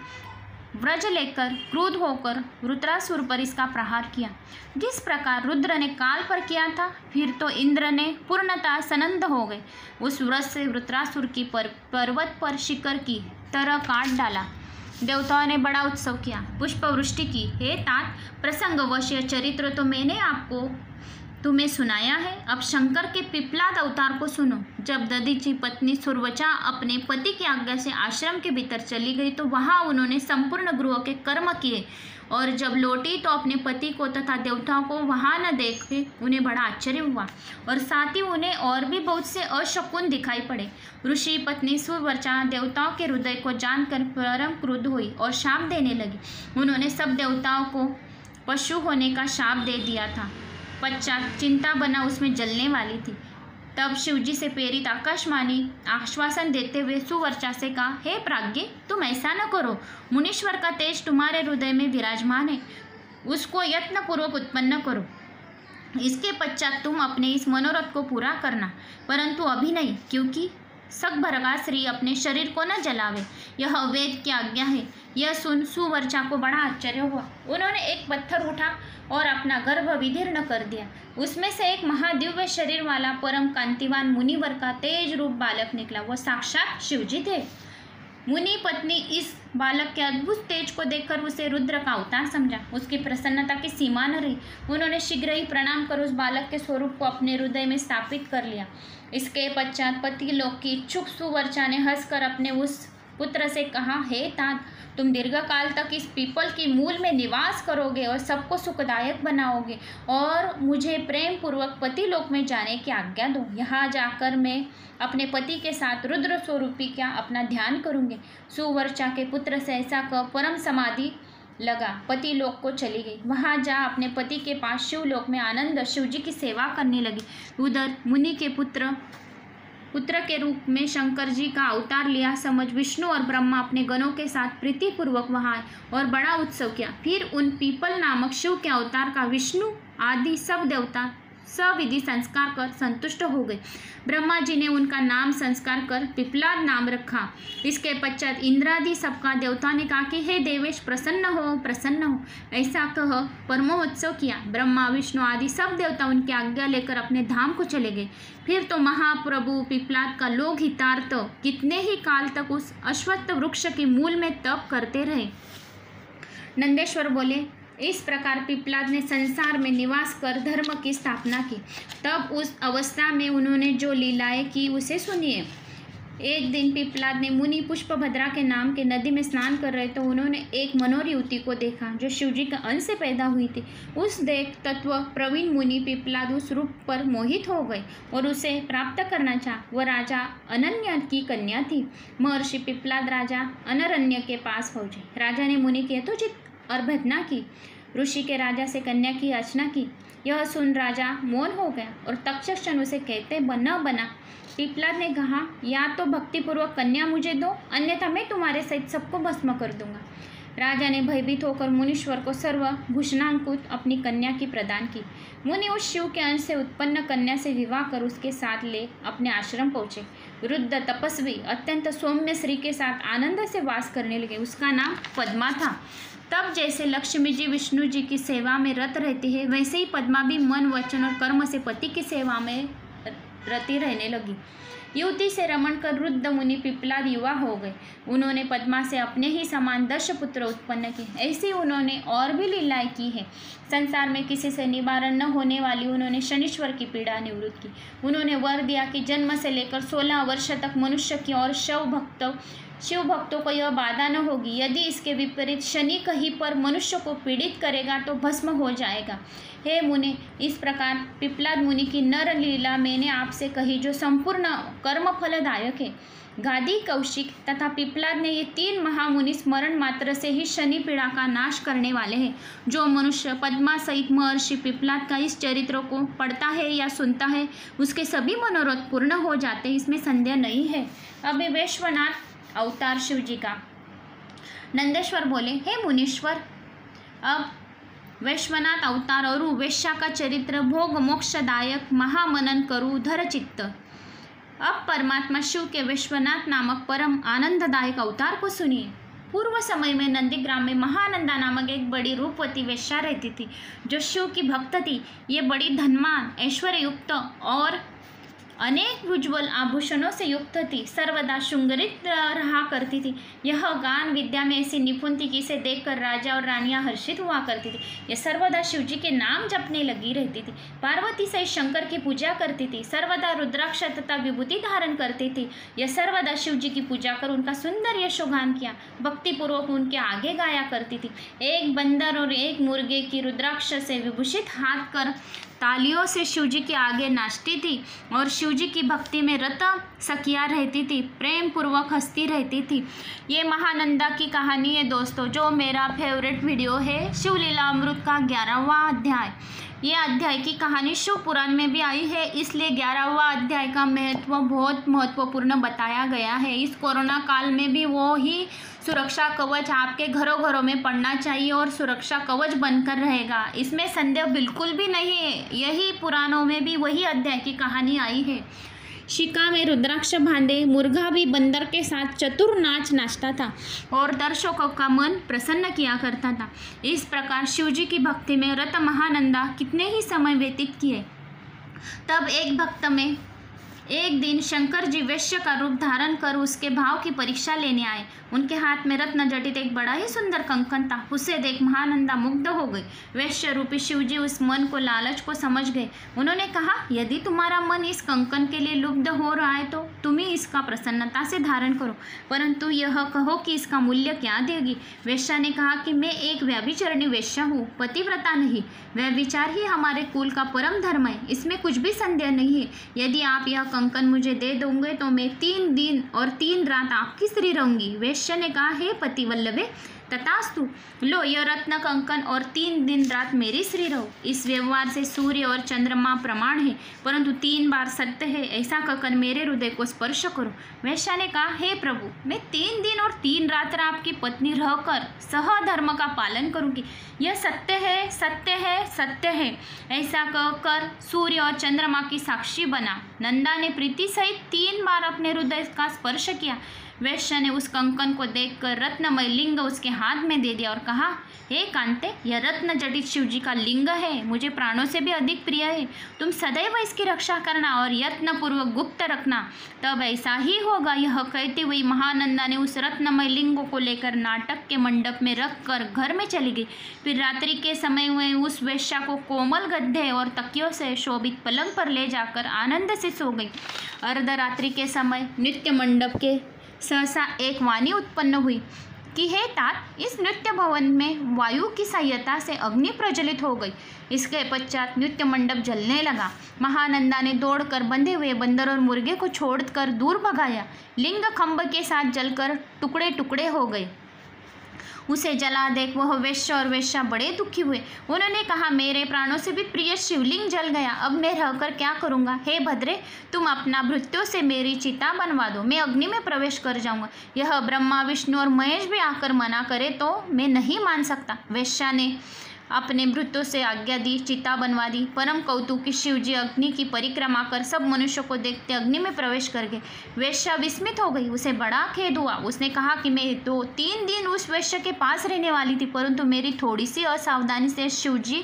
व्रज लेकर क्रोध होकर वृत्रासुर पर इसका प्रहार किया। जिस प्रकार रुद्र ने काल पर किया था, फिर तो इंद्र ने पूर्णतः सनंद हो गए। उस व्रज से वृत्रासुर की पर्वत पर शिखर की तरह काट डाला। देवताओं ने बड़ा उत्सव किया, पुष्पवृष्टि की। हे तात, प्रसंगवश यह चरित्र तो मैंने तुम्हें सुनाया है। अब शंकर के पिप्पलाद अवतार को सुनो। जब दधीचि पत्नी सुवर्चा अपने पति की आज्ञा से आश्रम के भीतर चली गई तो वहां उन्होंने संपूर्ण गृह के कर्म किए और जब लौटी तो अपने पति को तथा देवताओं को वहां न देख उन्हें बड़ा आश्चर्य हुआ और साथ ही उन्हें और भी बहुत से अशकुन दिखाई पड़े। ऋषि पत्नी सुवर्चा देवताओं के हृदय को जानकर परम क्रुद्ध हुई और शाप देने लगी। उन्होंने सब देवताओं को पशु होने का शाप दे दिया था। पश्चात चिंता बना उसमें जलने वाली थी। तब शिवजी से प्रेरित आकाशवाणी आश्वासन देते हुए सुवर्चा से कहा, हे प्राज्ञ, तुम ऐसा न करो। मुनीश्वर का तेज तुम्हारे हृदय में विराजमान है, उसको यत्नपूर्वक उत्पन्न करो। इसके पश्चात तुम अपने इस मनोरथ को पूरा करना, परंतु अभी नहीं, क्योंकि सकभरगा श्री अपने शरीर को न जलावे, यह वेद की आज्ञा है। यह सुन सुवर्चा को बड़ा आश्चर्य हुआ। उन्होंने एक पत्थर उठा और अपना गर्भ विदीर्ण कर दिया। उसमें से एक महादिव्य शरीर वाला परम कांतिवान मुनिवर का तेज रूप बालक निकला। वो साक्षात शिवजी थे। मुनि पत्नी इस बालक के अद्भुत तेज को देखकर उसे रुद्र का अवतार समझा। उसकी प्रसन्नता की सीमा न रही। उन्होंने शीघ्र ही प्रणाम कर उस बालक के स्वरूप को अपने हृदय में स्थापित कर लिया। इसके पश्चात पति लोक की इच्छुक सुवर्चा ने हंसकर अपने उस पुत्र से कहा, हे तात, तुम दीर्घकाल तक इस पीपल की मूल में निवास करोगे और सबको सुखदायक बनाओगे और मुझे प्रेम पूर्वक पति लोक में जाने की आज्ञा दो। यहाँ जाकर मैं अपने पति के साथ रुद्र स्वरूपी का अपना ध्यान करूँगी। सुवर्चा के पुत्र से ऐसा कह परम समाधि लगा पति लोक को चली गई। वहाँ जा अपने पति के पास शिवलोक में आनंद शिवजी की सेवा करने लगी। उधर मुनि के पुत्र के रूप में शंकर जी का अवतार लिया समझ विष्णु और ब्रह्मा अपने गणों के साथ प्रीतिपूर्वक वहाँ आए और बड़ा उत्सव किया। फिर उन पीपल नामक शिव के अवतार का विष्णु आदि सब देवता सविधि संस्कार कर संतुष्ट हो गए। ब्रह्मा जी ने उनका नाम संस्कार कर पिप्लाद नाम रखा। इसके पश्चात इंद्रादि सबका देवता ने कहा कि हे देवेश प्रसन्न हो, प्रसन्न हो। ऐसा कह परमोत्सव किया। ब्रह्मा विष्णु आदि सब देवता उनकी आज्ञा लेकर अपने धाम को चले गए। फिर तो महाप्रभु पिप्लाद का लोक हितार्थ कितने ही काल तक उस अश्वत्थ वृक्ष के मूल में तप करते रहे। नंदेश्वर बोले, इस प्रकार पिप्लाद ने संसार में निवास कर धर्म की स्थापना की। तब उस अवस्था में उन्होंने जो लीलाएं की उसे सुनिए। एक दिन पिप्लाद ने मुनि पुष्पभद्रा के नाम के नदी में स्नान कर रहे तो उन्होंने एक मनोहर युवती को देखा जो शिवजी के अंश से पैदा हुई थी। उस देख तत्व प्रवीण मुनि पिप्लाद उस रूप पर मोहित हो गए और उसे प्राप्त करना चाहा। वह राजा अनन्य की कन्या थी। महर्षि पिप्लाद राजा अनरण्य के पास पहुंचे। राजा ने मुनि की यथोचित अर्भना की। ऋषि के राजा से कन्या की याचना की। यह सुन राजा मौन हो गया और तक्षण उसे कहते न बना। पिप्लाद ने कहा, या तो भक्तिपूर्वक कन्या मुझे दो, अन्यथा मैं तुम्हारे सहित सबको भस्म कर दूंगा। राजा ने भयभीत होकर मुनीश्वर को सर्वभूषणांकुत अपनी कन्या की प्रदान की। मुनि उस शिव के अंश से उत्पन्न कन्या से विवाह कर उसके साथ ले अपने आश्रम पहुँचे। वृद्ध तपस्वी अत्यंत सौम्य श्री के साथ आनंद से वास करने लगे। उसका नाम पद्मा था। तब जैसे लक्ष्मी जी विष्णु जी की सेवा में रत रहती है, वैसे ही पद्मा भी मन वचन और कर्म से पति की सेवा में रति रहने लगी। युवती से रमण कर वृद्ध मुनि पिप्लाद युवा हो गए। उन्होंने पद्मा से अपने ही समान 10 पुत्र उत्पन्न किए। ऐसी उन्होंने और भी लीलाएं की है। संसार में किसी से निवारण न होने वाली उन्होंने शनिश्वर की पीड़ा निवृत्त की। उन्होंने वर दिया कि जन्म से लेकर 16 वर्ष तक मनुष्य की और शिव भक्तों को यह बाधा न होगी। यदि इसके विपरीत शनि कहीं पर मनुष्य को पीड़ित करेगा तो भस्म हो जाएगा। हे मुनि, इस प्रकार पिप्लाद मुनि की नर लीला मैंने आपसे कही जो संपूर्ण कर्म फलदायक है। गादी, कौशिक तथा पिप्लाद ने ये 3 महामुनि स्मरण मात्र से ही शनि पीड़ा का नाश करने वाले हैं। जो मनुष्य पद्मा सहित महर्षि पिप्लाद का इस चरित्र को पढ़ता है या सुनता है उसके सभी मनोरथ पूर्ण हो जाते हैं, इसमें संदेह नहीं है। अभी वैश्वनाथ अवतार शिव जी का। नंदेश्वर बोले, हे मुनीश्वर, अब वैश्वनाथ अवतार और वेश्या का चरित्र भोग मोक्षदायक महामनन करू धर चित्त। अब परमात्मा शिव के वैश्वनाथ नामक परम आनंददायक अवतार को सुनिए। पूर्व समय में नंदीग्राम में महानंदा नामक एक बड़ी रूपवती वेश्या रहती थी जो शिव की भक्त थी। ये बड़ी धनवान, ऐश्वर्य युक्त और अनेक उज्ज्वल आभूषणों से युक्त थी। सर्वदा श्रृंगारित रहा करती थी। यह गान विद्या में ऐसी निपुण थी कि इसे देखकर राजा और रानियां हर्षित हुआ करती थी। यह सर्वदा शिवजी के नाम जपने लगी रहती थी। पार्वती सहित शंकर की पूजा करती थी। सर्वदा रुद्राक्ष तथा विभूति धारण करती थी। यह सर्वदा शिवजी की पूजा कर उनका सुंदर यशोगान किया, भक्तिपूर्वक उनके आगे गाया करती थी। एक बंदर और एक मुर्गे की रुद्राक्ष से विभूषित हाथ कर तालियों से शिवजी के आगे नाचती थी और शिवजी की भक्ति में रत सखिया रहती थी, प्रेम पूर्वक हंसती रहती थी। ये महानंदा की कहानी है दोस्तों, जो मेरा फेवरेट वीडियो है शिवलीला अमृत का 11वां अध्याय। ये अध्याय की कहानी शिव पुराण में भी आई है, इसलिए 11वां अध्याय का महत्व बहुत महत्वपूर्ण बताया गया है। इस कोरोना काल में भी वो ही सुरक्षा कवच आपके घरों घरों में पड़ना चाहिए और सुरक्षा कवच बनकर रहेगा, इसमें संदेह बिल्कुल भी नहीं है। यही पुराणों में भी वही अध्याय की कहानी आई है। शिका में रुद्राक्ष बांधे मुर्गा भी बंदर के साथ चतुर नाच नाचता था और दर्शकों का मन प्रसन्न किया करता था। इस प्रकार शिवजी की भक्ति में रत महानंदा कितने ही समय व्यतीत किए। तब एक भक्त में एक दिन शंकर जी वैश्य का रूप धारण कर उसके भाव की परीक्षा लेने आए। उनके हाथ में रत्न जटित एक बड़ा ही सुंदर कंकन था। उसे देख महानंदा मुग्ध हो गई। वैश्य रूपी शिवजी उस मन को लालच को समझ गए। उन्होंने कहा, यदि तुम्हारा मन इस कंकन के लिए लुब्ध हो रहा है तो तुम ही इसका प्रसन्नता से धारण करो, परंतु यह कहो कि इसका मूल्य क्या देगी। वैश्या ने कहा कि मैं एक व्यभिचारिणी वैश्या हूँ, पतिव्रता नहीं। व्यभिचार ही हमारे कुल का परम धर्म है, इसमें कुछ भी संदेह नहीं है। यदि आप यह कंकन मुझे दे दोगे तो मैं 3 दिन और 3 रात आपकी स्त्री रहूंगी। वैश्य ने कहा, हे पतिवल्लभे, तथास्तु, लो यह रत्न कंकन और 3 दिन रात मेरी श्री रहो। इस व्यवहार से सूर्य और चंद्रमा प्रमाण है, परंतु 3 बार सत्य है, ऐसा कहकर मेरे हृदय को स्पर्श करो। वैश्या ने कहा, हे प्रभु, मैं 3 दिन और 3 रात आपकी पत्नी रहकर सहधर्म का पालन करूंगी। यह सत्य है, सत्य है, सत्य है, ऐसा कहकर सूर्य और चंद्रमा की साक्षी बना। नंदा ने प्रीति सहित 3 बार अपने हृदय का स्पर्श किया। वैश्य ने उस कंकन को देखकर रत्नमय लिंग उसके हाथ में दे दिया और कहा, हे कांते, यह रत्न जटित शिव जी का लिंग है, मुझे प्राणों से भी अधिक प्रिय है। तुम सदैव इसकी रक्षा करना और यत्नपूर्वक गुप्त रखना, तब ऐसा ही होगा। यह कहते हुए महानंदा ने उस रत्नमय लिंग को लेकर नाटक के मंडप में रख कर घर में चली गई। फिर रात्रि के समय में उस वेश्या को कोमल गद्दे और तकियों से शोभित पलंग पर ले जाकर आनंद से सो गई। अर्धरात्रि के समय नृत्य मंडप के सहसा एक वाणी उत्पन्न हुई कि हे तात, इस नृत्य भवन में वायु की सहायता से अग्नि प्रज्वलित हो गई। इसके पश्चात नृत्य मंडप जलने लगा। महानंदा ने दौड़कर बंधे हुए बंदर और मुर्गे को छोड़कर दूर भगाया। लिंग खंभ के साथ जलकर टुकड़े टुकड़े हो गए। उसे जला देख वह वैश्य और वेश्या बड़े दुखी हुए। उन्होंने कहा, मेरे प्राणों से भी प्रिय शिवलिंग जल गया, अब मैं रहकर क्या करूँगा। हे भद्रे, तुम अपना भृत्यों से मेरी चिता बनवा दो, मैं अग्नि में प्रवेश कर जाऊँगा। यह ब्रह्मा, विष्णु और महेश भी आकर मना करे तो मैं नहीं मान सकता। वेश्या ने अपने भृत्यों से आज्ञा दी, चिता बनवा दी। परम कौतुकी शिवजी अग्नि की परिक्रमा कर सब मनुष्यों को देखते अग्नि में प्रवेश कर गए। वेश्या विस्मित हो गई, उसे बड़ा खेद हुआ। उसने कहा कि मैं 2-3 दिन उस वेश्या के पास रहने वाली थी, परंतु मेरी थोड़ी सी असावधानी से शिवजी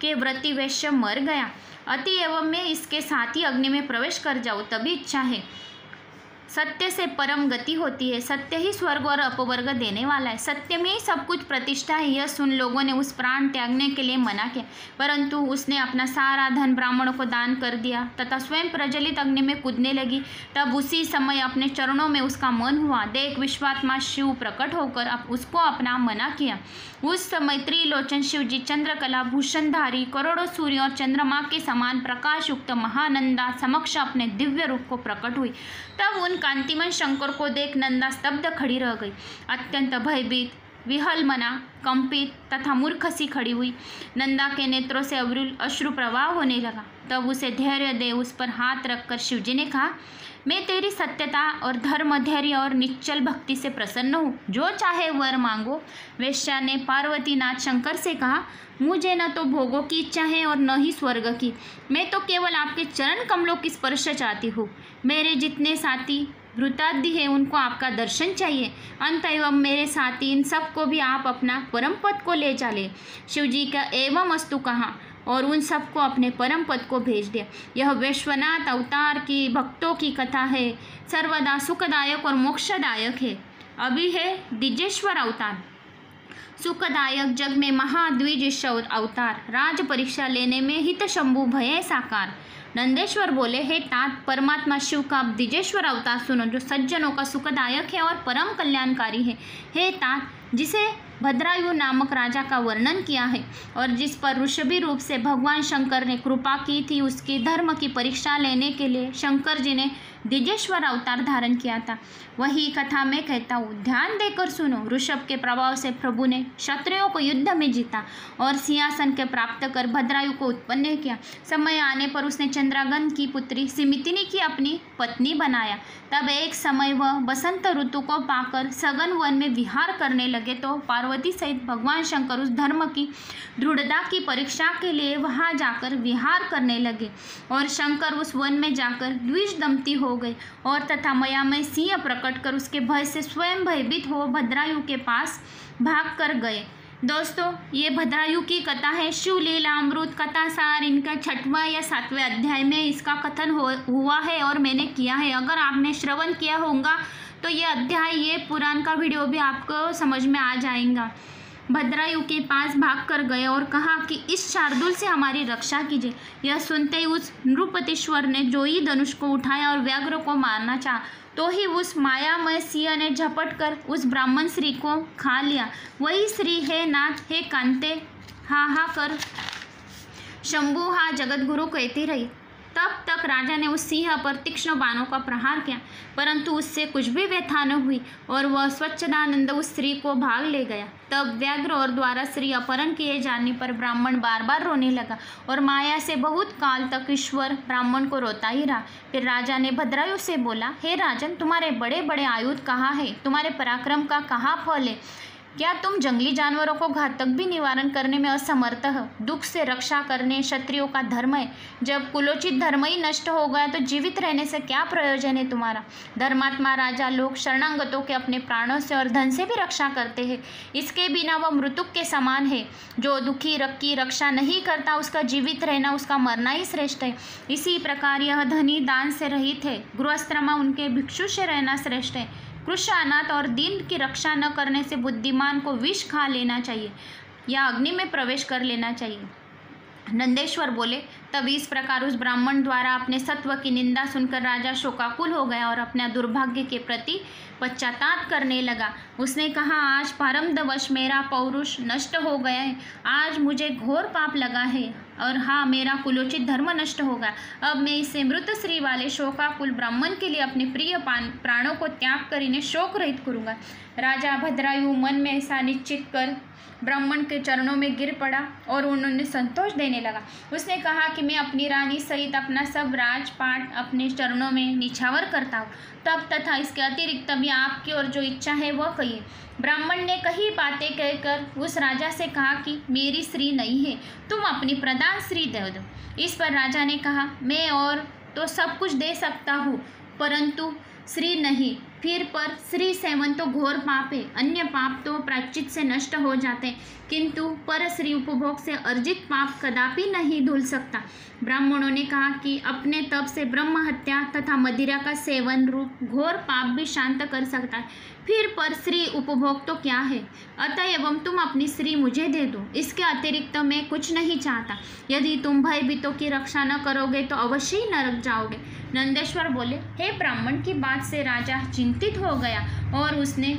के व्रती वेश्या मर गया। अतएव मैं इसके साथ ही अग्नि में प्रवेश कर जाऊँ, तभी इच्छा है। सत्य से परम गति होती है, सत्य ही स्वर्ग और अपवर्ग देने वाला है, सत्य में ही सब कुछ प्रतिष्ठा है। यह सुन लोगों ने उस प्राण त्यागने के लिए मना किया, परंतु उसने अपना सारा धन ब्राह्मणों को दान कर दिया तथा स्वयं प्रज्वलित अग्नि में कूदने लगी। तब उसी समय अपने चरणों में उसका मन हुआ। देख विश्वात्मा शिव प्रकट होकर उसको अपना मना किया। उस समय त्रिलोचन शिवजी चंद्रकला भूषणधारी करोड़ों सूर्य और चंद्रमा के समान प्रकाश युक्त महानंदा समक्ष अपने दिव्य रूप को प्रकट हुई। तब उन कांतिमन शंकर को देख नंदा स्तब्ध खड़ी रह गई। अत्यंत भयभीत, विहलमना, कंपित तथा मूर्ख सी खड़ी हुई। नंदा के नेत्रों से अश्रु प्रवाह होने लगा। तब उसे धैर्य दे उस पर हाथ रखकर शिवजी ने कहा, मैं तेरी सत्यता और धर्म, धैर्य और निश्चल भक्ति से प्रसन्न हूँ, जो चाहे वर मांगो। वेश्या ने पार्वतीनाथ शंकर से कहा, मुझे न तो भोगों की इच्छा है और न ही स्वर्ग की, मैं तो केवल आपके चरण कमलों की स्पर्श चाहती हूँ। मेरे जितने साथी भृतादि है उनको आपका दर्शन चाहिए। अंत एवं मेरे साथी इन सबको भी आप अपना परम पद को ले चले। शिवजी का एवं अस्तु कहा और उन सबको अपने परम पद को भेज दिया। यह विश्वनाथ अवतार की भक्तों की कथा है, सर्वदा सुखदायक और मोक्षदायक है। अभी है द्विजेश्वर अवतार, सुखदायक, जग में महाद्विजेश्वर अवतार, राज परीक्षा लेने में हित शंभु भय साकार। नंदेश्वर बोले, हे तात, परमात्मा शिव का द्विजेश्वर अवतार सुनो, जो सज्जनों का सुखदायक है और परम कल्याणकारी है। हे तात, जिसे भद्रायु नामक राजा का वर्णन किया है और जिस पर ऋषभि रूप से भगवान शंकर ने कृपा की थी, उसकी धर्म की परीक्षा लेने के लिए शंकर जी ने द्विजेश्वर अवतार धारण किया था, वही कथा मैं कहता हूँ, ध्यान देकर सुनो। ऋषभ के प्रभाव से प्रभु ने क्षत्रियों को युद्ध में जीता और सिंहासन के प्राप्त कर भद्रायु को उत्पन्न किया। समय आने पर उसने चंद्रागन की पुत्री सिमितिनी की अपनी पत्नी बनाया। तब एक समय वह बसंत ऋतु को पाकर सघन वन में विहार करने लगे तो पार्वती सहित भगवान शंकर उस धर्म की दृढ़ता की परीक्षा के लिए वहां जाकर विहार करने लगे और शंकर उस वन में जाकर द्विजदंती हो गए और तथा मयामय सिंह प्रकट कर उसके भय से स्वयं भयभीत हो भद्रायु के पास भाग कर गए। दोस्तों, ये भद्रायु की कथा है। शिवलीला अमृत कथा सार इनका 6वां या 7वें अध्याय में इसका कथन हुआ है और मैंने किया है। अगर आपने श्रवण किया होगा तो ये अध्याय, ये पुराण का वीडियो भी आपको समझ में आ जाएगा। भद्रायु के पास भाग कर गए और कहा कि इस शार्दुल से हमारी रक्षा कीजिए। यह सुनते ही उस नृपतेश्वर ने जो ही धनुष को उठाया और व्याघ्र को मारना चाहा, तो ही उस मायामय सिंह ने झपट कर उस ब्राह्मण स्त्री को खा लिया। वही स्त्री, हे नाथ, हे कांते, हा हा कर शंभु हा जगतगुरु कहती रही। तब तक राजा ने उस सिंह पर तीक्ष्ण बाणों का प्रहार किया, परंतु उससे कुछ भी व्यथा न हुई और वह स्वच्छदानंद उस स्त्री को भाग ले गया। तब व्याघ्र और द्वारा स्त्री अपहरण किए जाने पर ब्राह्मण बार बार रोने लगा और माया से बहुत काल तक ईश्वर ब्राह्मण को रोता ही रहा। फिर राजा ने भद्रायु से बोला, हे राजन, तुम्हारे बड़े बड़े आयुध कहाँ है? तुम्हारे पराक्रम का कहाँ फल है? क्या तुम जंगली जानवरों को घातक भी निवारण करने में असमर्थ हो? दुख से रक्षा करने क्षत्रियों का धर्म है। जब कुलोचित धर्म ही नष्ट हो गया तो जीवित रहने से क्या प्रयोजन है तुम्हारा? धर्मात्मा राजा लोग शरणागतों के अपने प्राणों से और धन से भी रक्षा करते हैं। इसके बिना वह मृतक के समान है। जो दुखी की रक्षा नहीं करता उसका जीवित रहना, उसका मरना ही श्रेष्ठ है। इसी प्रकार यह धनी दान से रहित है, गृहस्थमा उनके भिक्षु से रहना श्रेष्ठ है। कृष्ण अनाथ और दीन की रक्षा न करने से बुद्धिमान को विष खा लेना चाहिए या अग्नि में प्रवेश कर लेना चाहिए। नंदेश्वर बोले, तब इस प्रकार उस ब्राह्मण द्वारा अपने सत्व की निंदा सुनकर राजा शोकाकुल हो गया और अपने दुर्भाग्य के प्रति पश्चाताप करने लगा। उसने कहा, आज प्रारब्धवश मेरा पौरुष नष्ट हो गया है, आज मुझे घोर पाप लगा है और हाँ, मेरा कुलोचित धर्म नष्ट होगा। अब मैं इसे मृत श्री वाले शोकाकुल ब्राह्मण के लिए अपने प्रिय प्राणों को त्याग कर इन्हें शोक रहित करूँगा। राजा भद्रायु मन में ऐसा निश्चित कर ब्राह्मण के चरणों में गिर पड़ा और उन्होंने संतोष देने लगा। उसने कहा कि मैं अपनी रानी सहित अपना सब राजपाट अपने चरणों में निछावर करता हूँ। तब तथा इसके अतिरिक्त भी आपकी और जो इच्छा है वह कहिए। ब्राह्मण ने कई बातें कहकर उस राजा से कहा कि मेरी स्त्री नहीं है, तुम अपनी प्रधान स्त्री दे दो। इस पर राजा ने कहा, मैं और तो सब कुछ दे सकता हूँ, परंतु स्त्री नहीं। फिर पर स्त्री सेवन तो घोर पाप है। अन्य पाप तो प्रायश्चित से नष्ट हो जाते, किंतु पर स्त्री उपभोग से अर्जित पाप कदापि नहीं धुल सकता। ब्राह्मणों ने कहा कि अपने तप से ब्रह्म हत्या तथा मदिरा का सेवन रूप घोर पाप भी शांत कर सकता है। फिर पर स्त्री उपभोग तो क्या है? अतएव तुम अपनी स्त्री मुझे दे दो, इसके अतिरिक्त मैं कुछ नहीं चाहता। यदि तुम भयभीतों की रक्षा न करोगे तो अवश्य ही नरक जाओगे। नंदेश्वर बोले, हे ब्राह्मण की बात से राजा चिंतित हो गया और उसने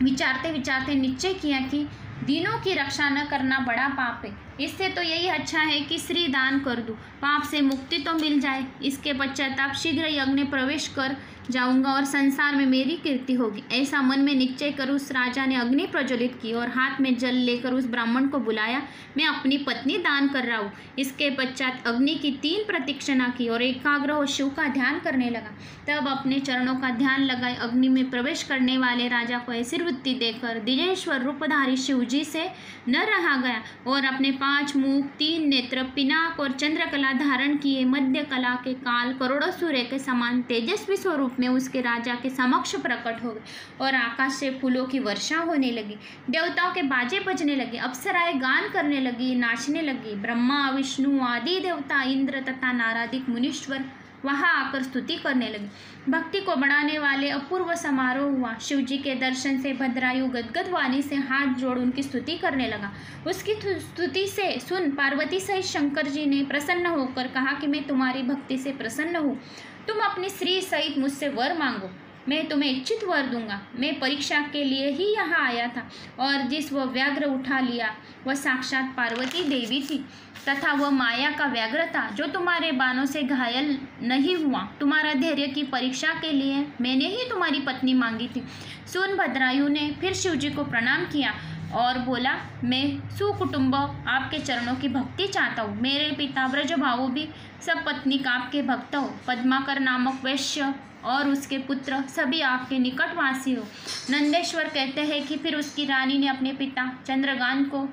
विचारते विचारते निश्चय किया कि दीनों की रक्षा न करना बड़ा पाप है। इससे तो यही अच्छा है कि स्त्री दान कर दूं, पाप से मुक्ति तो मिल जाए। इसके पश्चाताप शीघ्र यज्ञ में प्रवेश कर जाऊंगा और संसार में मेरी कीर्ति होगी। ऐसा मन में निश्चय कर उस राजा ने अग्नि प्रज्वलित की और हाथ में जल लेकर उस ब्राह्मण को बुलाया, मैं अपनी पत्नी दान कर रहा हूँ। इसके पश्चात अग्नि की 3 प्रदक्षिणा की और एकाग्र हो शिव का ध्यान करने लगा। तब अपने चरणों का ध्यान लगाए अग्नि में प्रवेश करने वाले राजा को ऐसी वृत्ति देकर दिजेश्वर रूपधारी शिव जी से न रहा गया और अपने 5 मुख, 3 नेत्र, पिनाक और चंद्रकला धारण किए मध्य कला के काल करोड़ों सूर्य के समान तेजस्वी स्वरूप में उसके राजा के समक्ष प्रकट हो गए और आकाश से फूलों की वर्षा होने लगी। देवताओं के बाजे बजने लगे, अप्सराएं गान करने लगी, नाचने लगी। ब्रह्मा, विष्णु आदि देवता, इंद्र तथा नारादिक मुनीश्वर वहां आकर स्तुति करने लगे। भक्ति को बढ़ाने वाले अपूर्व समारोह हुआ। शिवजी के दर्शन से भद्रायु गदगद वाणी से हाथ जोड़ उनकी स्तुति करने लगा। उसकी स्तुति से सुन पार्वती सहित शंकर जी ने प्रसन्न होकर कहा कि मैं तुम्हारी भक्ति से प्रसन्न हूँ, तुम अपनी स्त्री सहित मुझसे वर मांगो, मैं तुम्हें इच्छित वर दूंगा। मैं परीक्षा के लिए ही यहाँ आया था और जिस वह व्याघ्र उठा लिया वह साक्षात पार्वती देवी थी तथा वह माया का व्याघ्र था जो तुम्हारे बाणों से घायल नहीं हुआ। तुम्हारा धैर्य की परीक्षा के लिए मैंने ही तुम्हारी पत्नी मांगी थी। सुन भद्रायु ने फिर शिवजी को प्रणाम किया और बोला, मैं सुकुटुंब आपके चरणों की भक्ति चाहता हूँ। मेरे पिता ब्रजभाऊ भी सब पत्नी का आपके भक्त हो। पद्माकर नामक वैश्य और उसके पुत्र सभी आपके निकटवासी हो। नंदेश्वर कहते हैं कि फिर उसकी रानी ने अपने पिता चंद्रगान को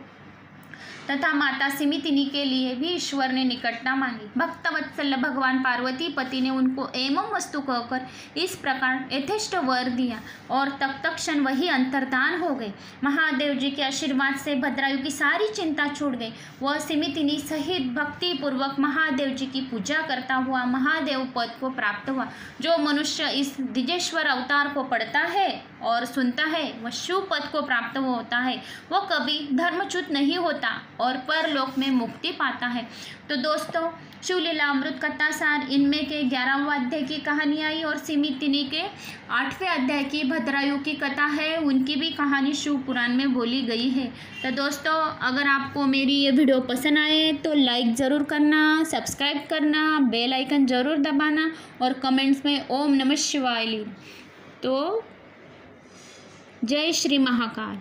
तथा माता सिमितिनी के लिए भी ईश्वर ने निकटता मांगी। भक्तवत्सल भगवान पार्वती पति ने उनको एवं वस्तु कहकर इस प्रकार यथेष्ट वर दिया और तत्क्षण वही अंतर्धान हो गए। महादेव जी के आशीर्वाद से भद्रायु की सारी चिंता छूट गई। वह सिमितिनी सहित भक्ति पूर्वक महादेव जी की पूजा करता हुआ महादेव पद को प्राप्त हुआ। जो मनुष्य इस दिजेश्वर अवतार को पढ़ता है और सुनता है वह शिव पद को प्राप्त होता है, वो कभी धर्मच्युत नहीं होता और परलोक में मुक्ति पाता है। तो दोस्तों, शिवलीला अमृत कथा सार इनमें के 11वां अध्याय की कहानी आई और सिमितिनी के 8वें अध्याय की भद्रायु की कथा है, उनकी भी कहानी शिव पुराण में बोली गई है। तो दोस्तों, अगर आपको मेरी ये वीडियो पसंद आए तो लाइक ज़रूर करना, सब्सक्राइब करना, बेल आइकन ज़रूर दबाना और कमेंट्स में ओम नमः शिवाय लिख। तो जय श्री महाकाल।